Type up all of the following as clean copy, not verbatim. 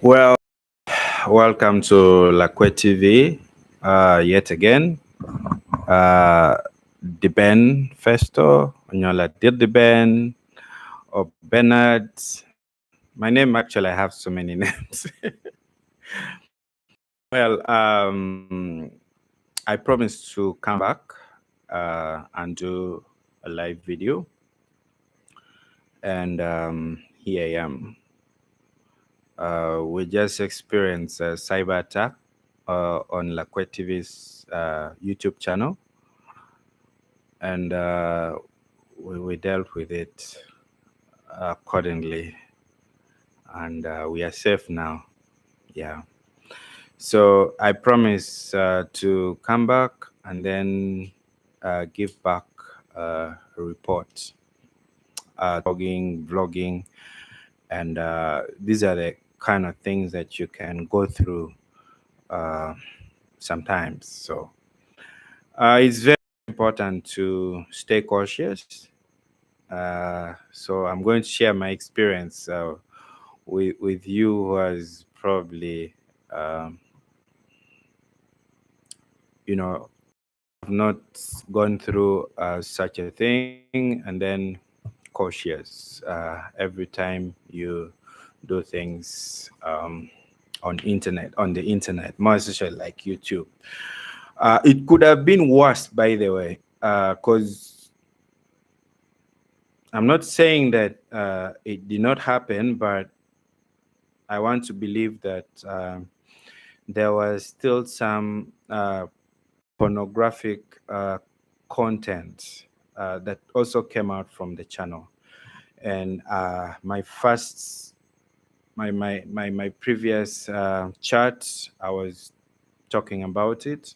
Well, welcome to Lakwed TV yet again. The Ben Festo, Onyola Dirdiben, or Bernard. My name actually, I have so many names. Well, I promised to come back and do a live video, and here I am. We just experienced a cyber attack on Lakwed TV's YouTube channel, and we dealt with it accordingly, and we are safe now. Yeah. So I promise to come back and then give back a report, vlogging, and these are the kind of things that you can go through sometimes. So it's very important to stay cautious. So I'm going to share my experience with you who has probably, not gone through such a thing, and then cautious every time you do things on the internet, more especially like YouTube. It could have been worse, by the way, because I'm not saying that it did not happen, but I want to believe that there was still some pornographic content that also came out from the channel. And my previous chat, I was talking about it,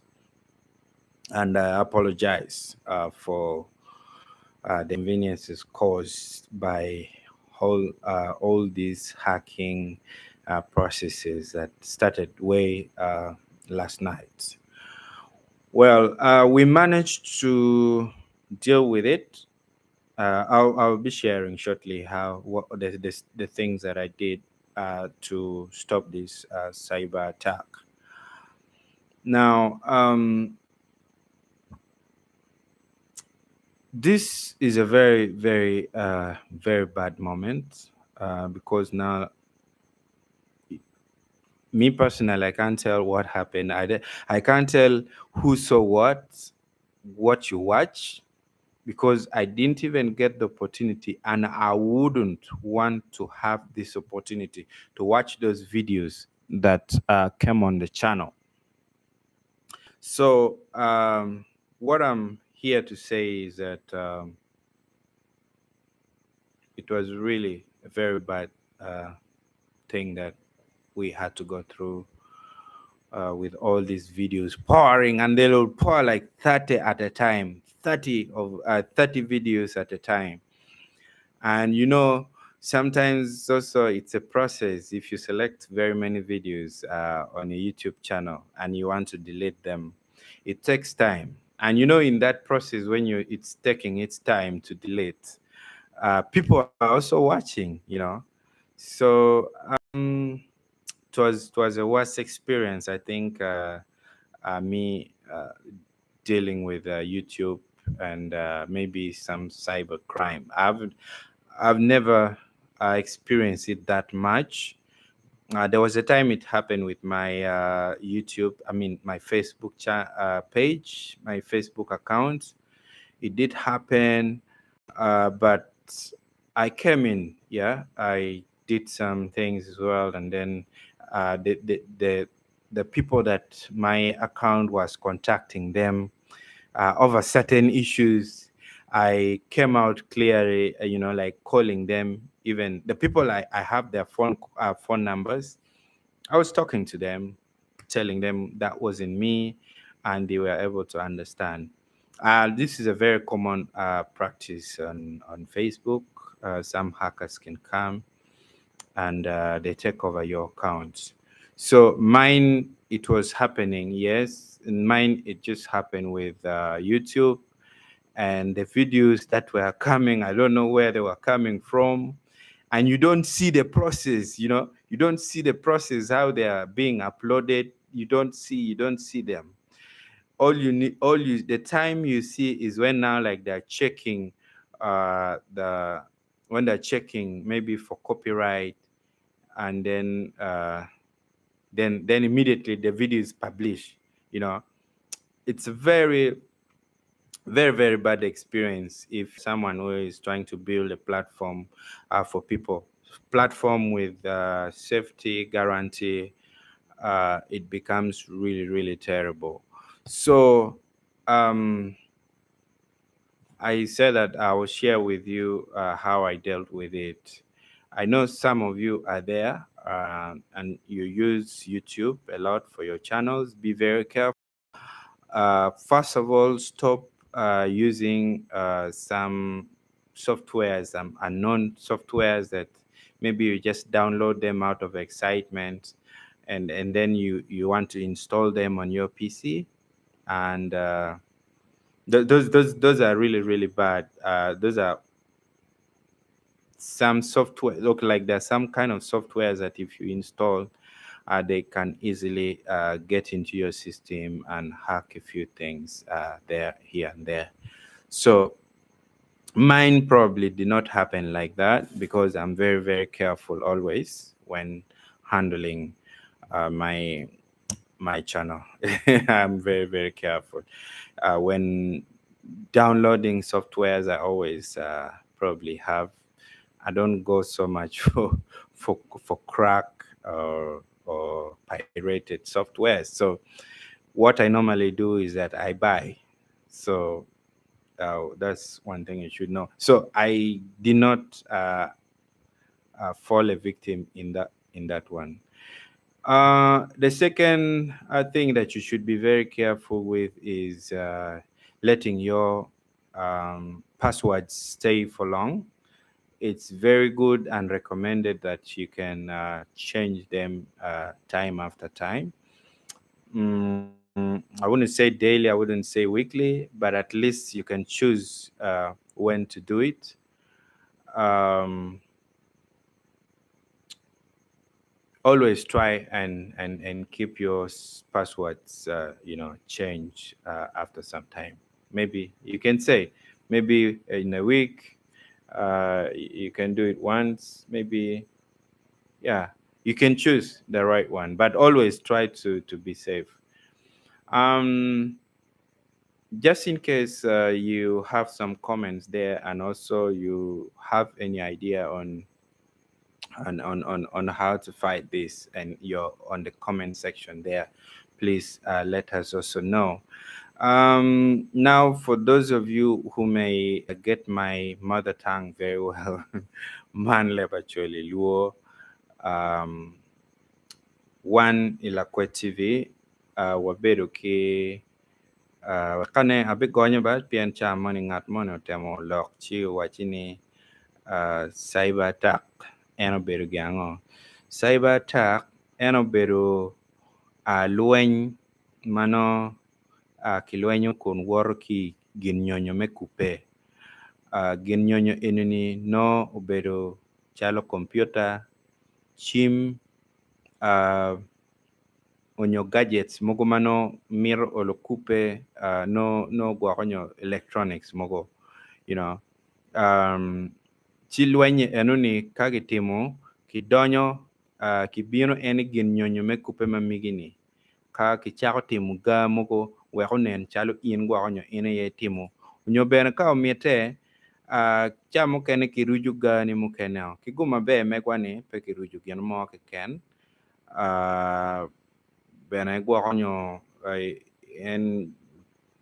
and I apologize for the inconveniences caused by all these hacking processes that started way last night. Well, we managed to deal with it. I'll be sharing shortly what the things that I did to stop this cyber attack. Now, this is a very, very, very bad moment because now, me personally, I can't tell what happened. I can't tell who saw what you watch, because I didn't even get the opportunity, and I wouldn't want to have this opportunity to watch those videos that came on the channel. So what I'm here to say is that it was really a very bad thing that we had to go through with all these videos pouring, and they'll pour like 30 at a time, 30 videos at a time. And sometimes also it's a process. If you select very many videos on a YouTube channel and you want to delete them, it takes time. And in that process, when it's taking its time to delete, people are also watching. So it was a worse experience, I think. Me dealing with YouTube and maybe some cyber crime. I've never experienced it that much. There was a time it happened with my YouTube, my Facebook page, my Facebook account. It did happen, but I came in, I did some things as well, and then the people that my account was contacting them over certain issues, I came out clearly, like calling them, even the people I have their phone numbers. I was talking to them, telling them that wasn't me, and they were able to understand. This is a very common practice on Facebook. Some hackers can come and they take over your accounts. So mine, it was happening, yes. In mine, it just happened with YouTube, and the videos that were coming, I don't know where they were coming from. And you don't see the process, You don't see the process, how they are being uploaded. You don't see them. The time you see is when now, like, they're checking the when they're checking maybe for copyright, and then immediately the video is published. You know, it's a very, very, very bad experience if someone who is trying to build a platform for people, platform with safety guarantee, it becomes really, really terrible. So I said that I will share with you how I dealt with it. I know some of you are there, and you use YouTube a lot for your channels. Be very careful. First of all, stop using some softwares, some unknown softwares that maybe you just download them out of excitement, and then you want to install them on your PC, and those are really, really bad. Those are some software, look like there's some kind of softwares that if you install, they can easily get into your system and hack a few things there, here and there. So mine probably did not happen like that because I'm very, very careful always when handling my channel. I'm very, very careful when downloading softwares. I always probably have. I don't go so much for crack or pirated software. So what I normally do is that I buy. So that's one thing you should know. So I did not fall a victim in that one. The second thing that you should be very careful with is letting your passwords stay for long. It's very good and recommended that you can change them time after time. I wouldn't say daily, I wouldn't say weekly, but at least you can choose when to do it. Um, Always try and keep your passwords, change after some time. Maybe you can say, maybe in a week, you can do it once, maybe. Yeah, you can choose the right one, but always try to be safe. um just in case you have some comments there, and also you have any idea on how to fight this, and you're on the comment section there, please let us also know. Now, for those of you who may get my mother tongue very well, man Acholi Luo, one Lakwed TV, wabedo ki kane abe gonyo ba pian cha moni ngat mono temo lok chi wachini cyber attack eno bedo giango. Cyber attack eno bedo lweny mano kilwenyo kun woro ki gin nyonyo me kupe. Gin nyonyo enini no obedo chalo computer, chim, onyo gadgets mogo mano mir olo kupe, no gwakonyo electronics mogo, chi lwenye enoni kagitimo kidonyo, kibino eni gin nyonyo me kupe mamigini ka kichako timo ga mogo weko nen chalo in gwakonyo ine ye timo onyo bene ka omiete cha mokene kiruju gani mokene kiguma be megwani pe kiruju gin mo kiken bene gwakonyo en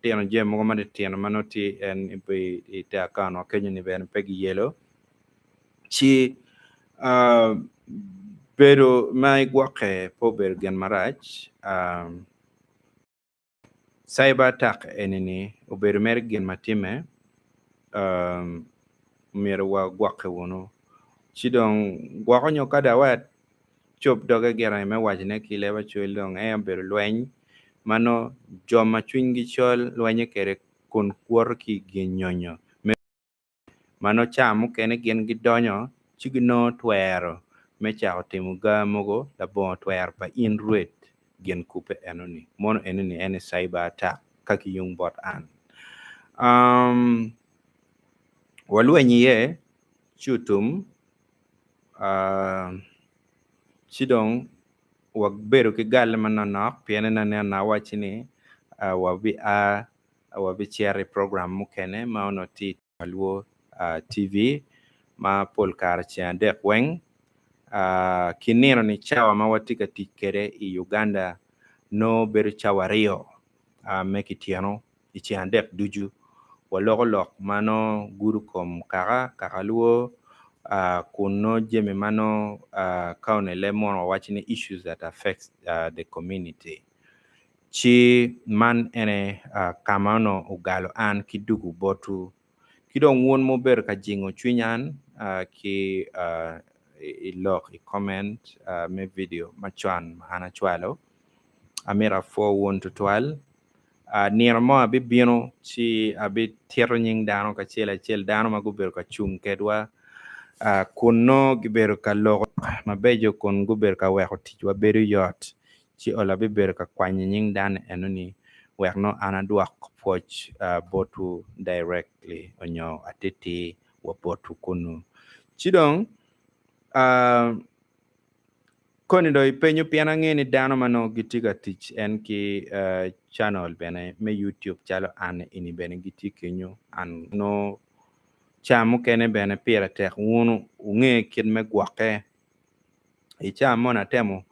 tieno je mogo mane tieno manoti en be ite akano kenyo ni bene pegi yelo chi pero mai gwake po ber gen marach. Cyber attack enini obedo mer gen matime mer wa gwake wono chidong gwakonyo kada wat chop doge gera me wajne kile ba chulong bedo lweny mano joma chunygi chol lwenye kere kun kuor ki gin nyonyo mano chamo kene gin gidonyo chigno twero me cha timuga mogo la bon twer pa in ruet gen kupe enoni mon enoni ene cyber attack kaki yung bot an walwenyi ye chutum chidong wak beru ki gal mananok piene na wachini wabi cherry program mukene maono ti alwo TV ma polkar chen dek weng kinino ni chawa ma watika tikere i Uganda no beru chawa rio mekitiano ichen dek duju walok mano guru kom kaka luo kuno jeme mano kaune lemon watching issues that affects the community chi man ene kamano ugalo an kidugu botu kidong won mo ber ka jingo chunyan ki ilok i comment me video machwan ana chwalo amira 4 to 12 nira mo abi bino chi abi tero nying dano ka chel dano maguber ka chung kedwa kuno giber ka logo mabejo kun guber ka weko tijwa beru yot chi ola biber ka kwany nying dan enoni wekno ana duak poch botu directly onyo atiti wa botu kunu chidong koni do ipenyo piana ngeni dano mano gitiga tich en ki channel bene me YouTube chalo an ini bene gitikenyo an no chamu kene bene pira tek wunu unge kid me gwake i chamu na temo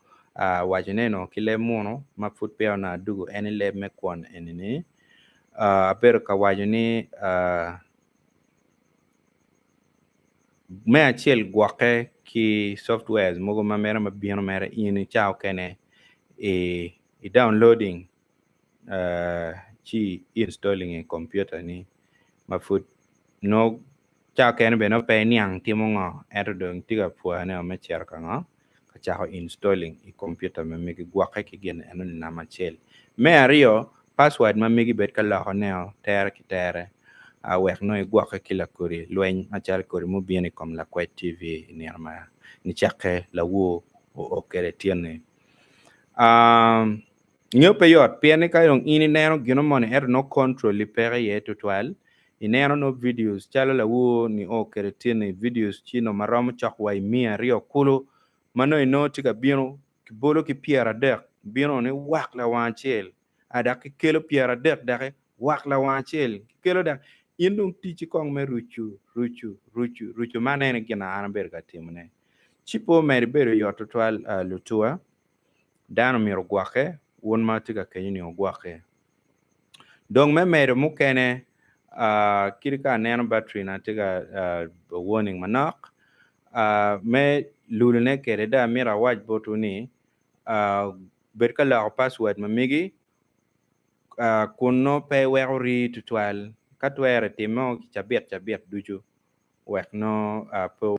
wajineno kile mono mafut pia na dugu eni le me kwon enini pero ka wajini me achiel gwake ki softwares mogo mamera mabino mera ini chao kene i downloading chi installing a computer ni mafut no chao kene be no pe niang timongo erdong tiga pua ne me cher kanga ka chao installing i computer me megi gwake ki gen enon na machel me ario password ma megi bet ka la ne ter ki tere wek no gwake kila kuri lwen achal kuri mo bien kom Lakwed TV ni arma ni chake la wo o kere tiene nyope yot piene ka yong ini neno gino mone no control li pere ye tutual ineno no videos chalo la wo ni o kere tiene videos chino maromo chakwai mia rio kulu mano ino tika bino kibolo ki piera dek bino ni wak la wanchel ada ki kelo piera dek dake wak la wanchel kelo dek indung tichi kong me ruchu manene gina anamber ka timune chipo meri bero yototwal lutua dano miro gwake won ma tika kenyini ogwake dong me meri mukene kirika neno battery na tika warning manok me lulune kere da mira waj botu ni berka la password ma migi kuno pe weri tutwal katwere timo chabet duju wek no po